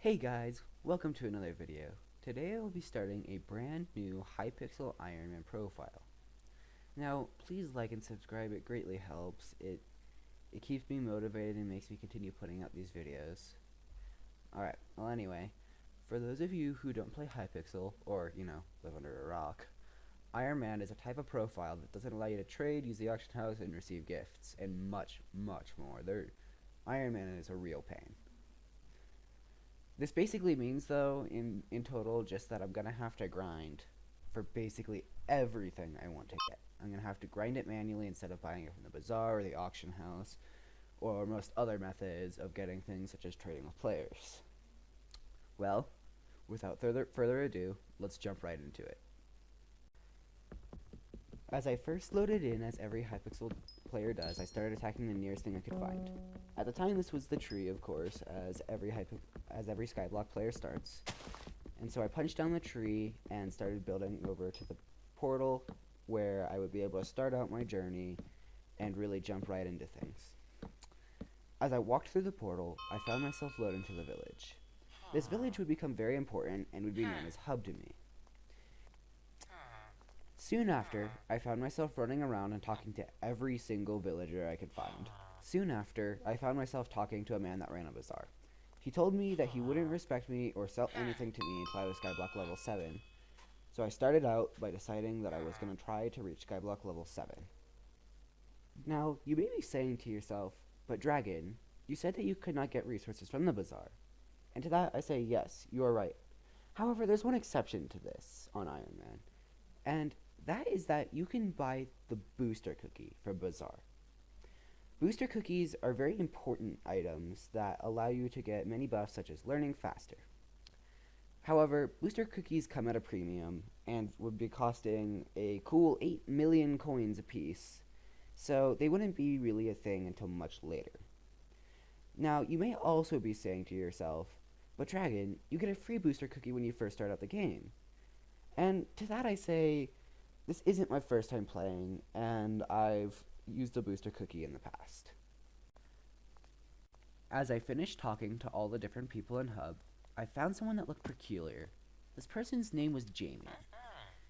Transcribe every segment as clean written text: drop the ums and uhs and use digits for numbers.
Hey guys, welcome to another video. Today I will be starting a brand new Hypixel Ironman profile. Now, please like and subscribe, it greatly helps. It keeps me motivated and makes me continue putting out these videos. Alright, well anyway, for those of you who don't play Hypixel, or, live under a rock, Ironman is a type of profile that doesn't allow you to trade, use the auction house, and receive gifts, and much, much more. Ironman is a real pain. This basically means, though, in total, just that I'm going to have to grind for basically everything I want to get. I'm going to have to grind it manually instead of buying it from the bazaar or the auction house, or most other methods of getting things such as trading with players. Well, without further ado, let's jump right into it. As I first loaded in, as every Hypixel player does, I started attacking the nearest thing I could find. At the time, this was the tree, of course, as every Skyblock player starts. And so I punched down the tree and started building over to the portal where I would be able to start out my journey and really jump right into things. As I walked through the portal, I found myself loading to the village. This village would become very important and would be known as Hub to me. Soon after, I found myself running around and talking to every single villager I could find. Soon after, I found myself talking to a man that ran a bazaar. He told me that he wouldn't respect me or sell anything to me until I was Skyblock level 7. So I started out by deciding that I was going to try to reach Skyblock level 7. Now, you may be saying to yourself, but Dragon, you said that you could not get resources from the bazaar. And to that I say, yes, you are right. However, there's one exception to this on Ironman. And that is that you can buy the booster cookie from Bazaar. Booster cookies are very important items that allow you to get many buffs such as learning faster. However, booster cookies come at a premium and would be costing a cool 8 million coins apiece, so they wouldn't be really a thing until much later. Now, you may also be saying to yourself, but Dragon, you get a free booster cookie when you first start out the game. And to that I say, this isn't my first time playing, and I've used a booster cookie in the past. As I finished talking to all the different people in Hub, I found someone that looked peculiar. This person's name was Jamie.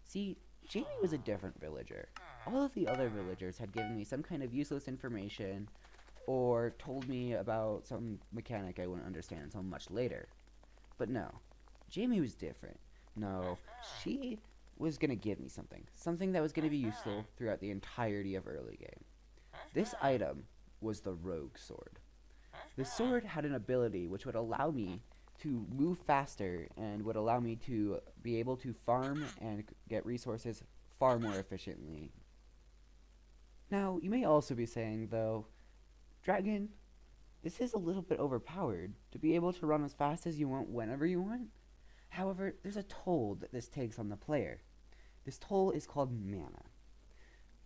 See, Jamie was a different villager. All of the other villagers had given me some kind of useless information, or told me about some mechanic I wouldn't understand until much later. But no, Jamie was different. No, she was going to give me something that was going to be useful throughout the entirety of early game. This item was the Rogue Sword. The sword had an ability which would allow me to move faster and would allow me to be able to farm and get resources far more efficiently. Now, you may also be saying, though, Dragon, this is a little bit overpowered to be able to run as fast as you want whenever you want. However, there's a toll that this takes on the player. This toll is called mana.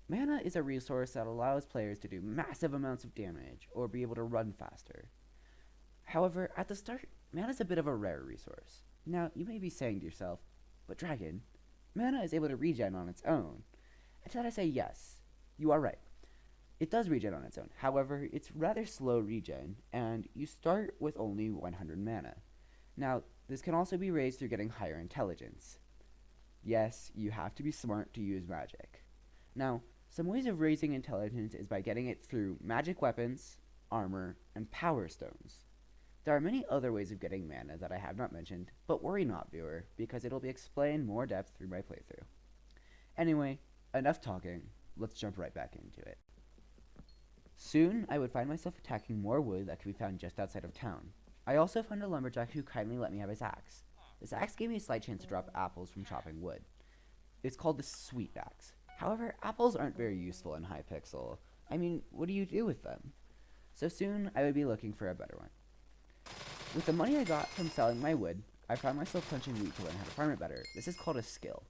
Mana is a resource that allows players to do massive amounts of damage or be able to run faster. However, at the start, mana is a bit of a rare resource. Now, you may be saying to yourself, but Dragon, mana is able to regen on its own. And to that I say yes, you are right. It does regen on its own. However, it's rather slow regen, and you start with only 100 mana. Now, this can also be raised through getting higher intelligence. Yes, you have to be smart to use magic. Now, some ways of raising intelligence is by getting it through magic weapons, armor, and power stones. There are many other ways of getting mana that I have not mentioned, but worry not, viewer, because it'll be explained more depth through my playthrough. Anyway, enough talking, let's jump right back into it. Soon, I would find myself attacking more wood that could be found just outside of town. I also found a lumberjack who kindly let me have his axe. This axe gave me a slight chance to drop apples from chopping wood. It's called the sweet axe. However, apples aren't very useful in Hypixel. I mean, what do you do with them? So soon, I would be looking for a better one. With the money I got from selling my wood, I found myself punching wheat to learn how to farm it better. This is called a skill.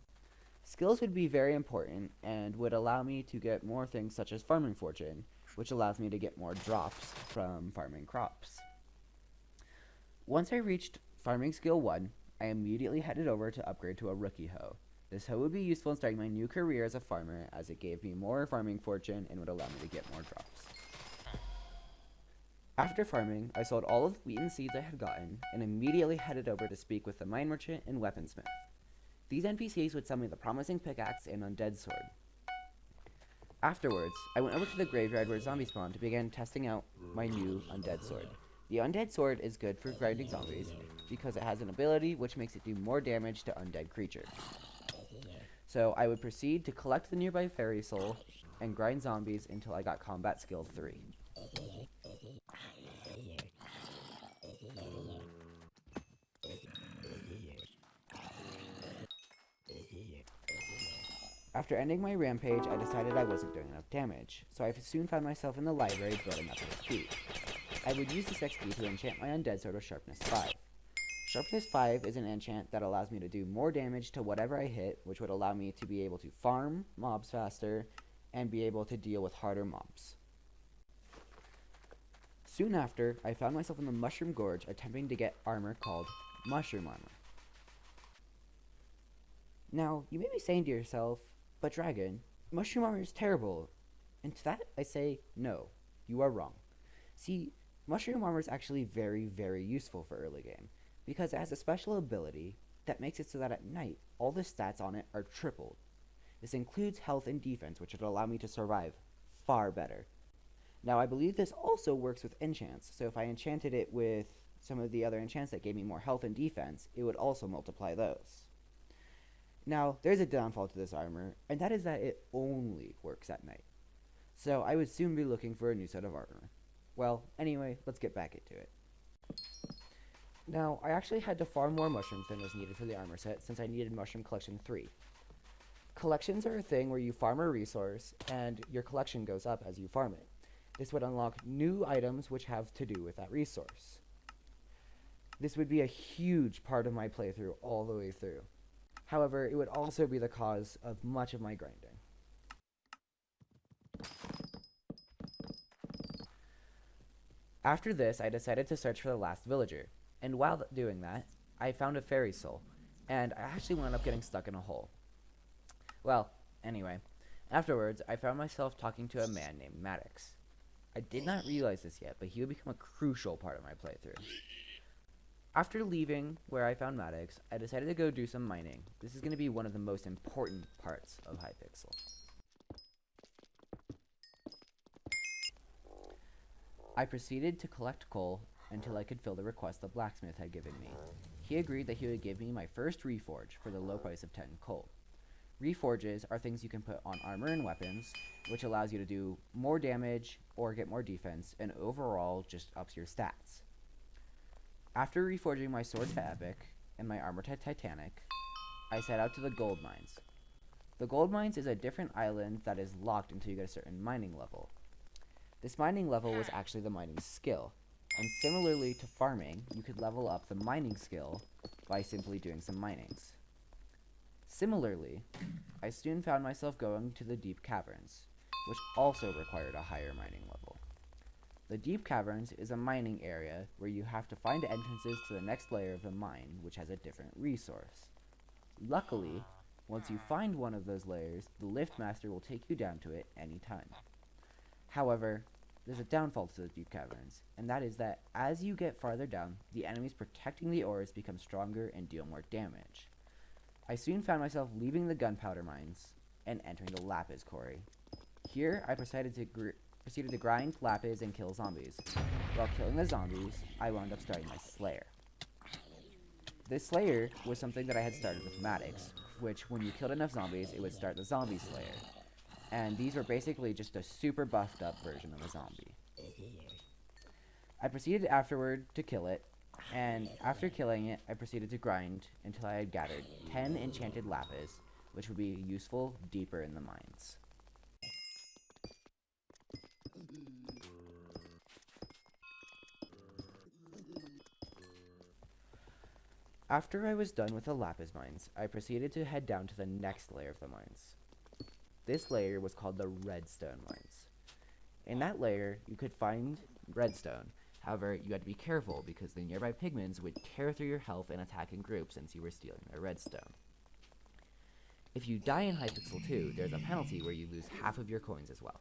Skills would be very important and would allow me to get more things such as farming fortune, which allows me to get more drops from farming crops. Once I reached farming skill 1, I immediately headed over to upgrade to a rookie hoe. This hoe would be useful in starting my new career as a farmer, as it gave me more farming fortune and would allow me to get more drops. After farming, I sold all of the wheat and seeds I had gotten and immediately headed over to speak with the mine merchant and weaponsmith. These NPCs would sell me the promising pickaxe and undead sword. Afterwards, I went over to the graveyard where zombies spawned to begin testing out my new undead sword. The undead sword is good for grinding zombies because it has an ability which makes it do more damage to undead creatures. So I would proceed to collect the nearby fairy soul and grind zombies until I got combat skill 3. After ending my rampage, I decided I wasn't doing enough damage, so I soon found myself in the library building up XP. I would use this XP to enchant my undead sword with Sharpness 5. Sharpness 5 is an enchant that allows me to do more damage to whatever I hit, which would allow me to be able to farm mobs faster and be able to deal with harder mobs. Soon after, I found myself in the Mushroom Gorge attempting to get armor called Mushroom Armor. Now, you may be saying to yourself, but Dragon, Mushroom Armor is terrible. And to that, I say, no, you are wrong. See, Mushroom Armor is actually very, very useful for early game, because it has a special ability that makes it so that at night, all the stats on it are tripled. This includes health and defense, which would allow me to survive far better. Now, I believe this also works with enchants, so if I enchanted it with some of the other enchants that gave me more health and defense, it would also multiply those. Now, there's a downfall to this armor, and that is that it only works at night. So I would soon be looking for a new set of armor. Well, anyway, let's get back into it. Now, I actually had to farm more mushrooms than was needed for the armor set, since I needed Mushroom Collection 3. Collections are a thing where you farm a resource, and your collection goes up as you farm it. This would unlock new items which have to do with that resource. This would be a huge part of my playthrough all the way through. However, it would also be the cause of much of my grinding. After this, I decided to search for the last villager, and while doing that, I found a fairy soul, and I actually wound up getting stuck in a hole. Well, anyway, afterwards, I found myself talking to a man named Maddox. I did not realize this yet, but he would become a crucial part of my playthrough. After leaving where I found Maddox, I decided to go do some mining. This is going to be one of the most important parts of Hypixel. I proceeded to collect coal until I could fill the request the blacksmith had given me. He agreed that he would give me my first reforge for the low price of 10 coal. Reforges are things you can put on armor and weapons, which allows you to do more damage or get more defense, and overall just ups your stats. After reforging my sword to Epic and my armor to Titanic, I set out to the gold mines. The gold mines is a different island that is locked until you get a certain mining level. This mining level was actually the mining skill, and similarly to farming, you could level up the mining skill by simply doing some minings. Similarly, I soon found myself going to the deep caverns, which also required a higher mining level. The deep caverns is a mining area where you have to find entrances to the next layer of the mine, which has a different resource. Luckily, once you find one of those layers, the lift master will take you down to it anytime. However, there's a downfall to the deep caverns, and that is that as you get farther down, the enemies protecting the ores become stronger and deal more damage. I soon found myself leaving the gunpowder mines and entering the lapis quarry. Here, I proceeded to grind lapis and kill zombies. While killing the zombies, I wound up starting my slayer. This slayer was something that I had started with Maddox, which when you killed enough zombies, it would start the zombie slayer. And these were basically just a super buffed up version of a zombie. I proceeded afterward to kill it, and after killing it, I proceeded to grind until I had gathered 10 enchanted lapis, which would be useful deeper in the mines. After I was done with the lapis mines, I proceeded to head down to the next layer of the mines. This layer was called the redstone mines. In that layer, you could find redstone. However, you had to be careful because the nearby pigments would tear through your health and attack in groups since you were stealing their redstone. If you die in Hypixel 2, there's a penalty where you lose half of your coins as well.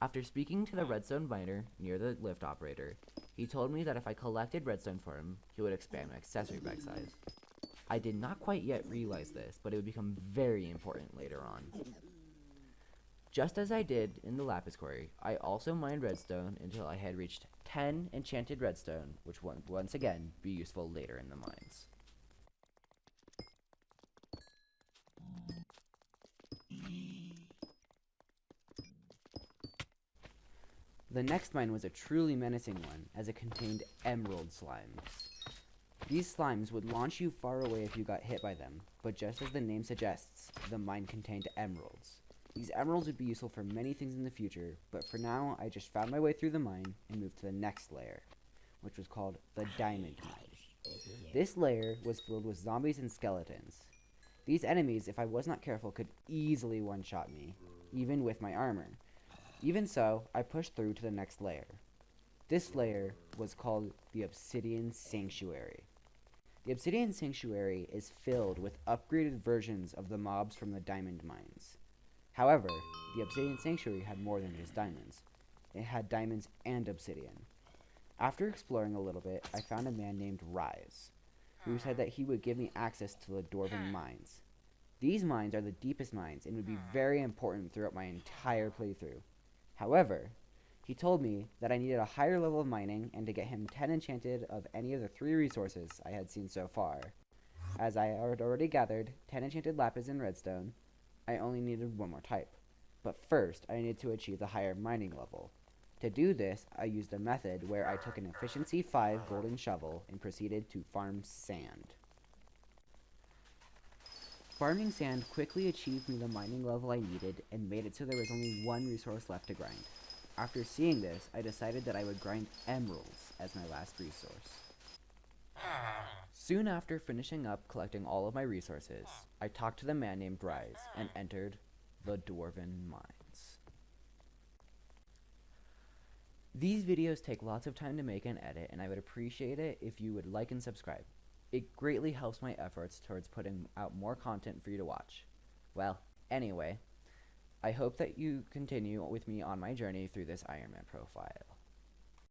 After speaking to the redstone miner near the lift operator, he told me that if I collected redstone for him, he would expand my accessory bag size. I did not quite yet realize this, but it would become very important later on. Just as I did in the lapis quarry, I also mined redstone until I had reached 10 enchanted redstone, which would once again be useful later in the mines. The next mine was a truly menacing one, as it contained emerald slimes. These slimes would launch you far away if you got hit by them, but just as the name suggests, the mine contained emeralds. These emeralds would be useful for many things in the future, but for now I just found my way through the mine and moved to the next layer, which was called the diamond mine. This layer was filled with zombies and skeletons. These enemies, if I was not careful, could easily one-shot me, even with my armor. Even so, I pushed through to the next layer. This layer was called the Obsidian Sanctuary. The Obsidian Sanctuary is filled with upgraded versions of the mobs from the diamond mines. However, the Obsidian Sanctuary had more than just diamonds. It had diamonds and obsidian. After exploring a little bit, I found a man named Rise, who said that he would give me access to the Dwarven mines. These mines are the deepest mines and would be very important throughout my entire playthrough. However, he told me that I needed a higher level of mining and to get him 10 enchanted of any of the 3 resources I had seen so far. As I had already gathered 10 enchanted lapis and redstone, I only needed 1 more type. But first, I needed to achieve the higher mining level. To do this, I used a method where I took an efficiency 5 golden shovel and proceeded to farm sand. Farming sand quickly achieved me the mining level I needed and made it so there was only 1 resource left to grind. After seeing this, I decided that I would grind emeralds as my last resource. Soon after finishing up collecting all of my resources, I talked to the man named Rise and entered the Dwarven Mines. These videos take lots of time to make and edit, and I would appreciate it if you would like and subscribe. It greatly helps my efforts towards putting out more content for you to watch. Well, anyway, I hope that you continue with me on my journey through this Ironman profile.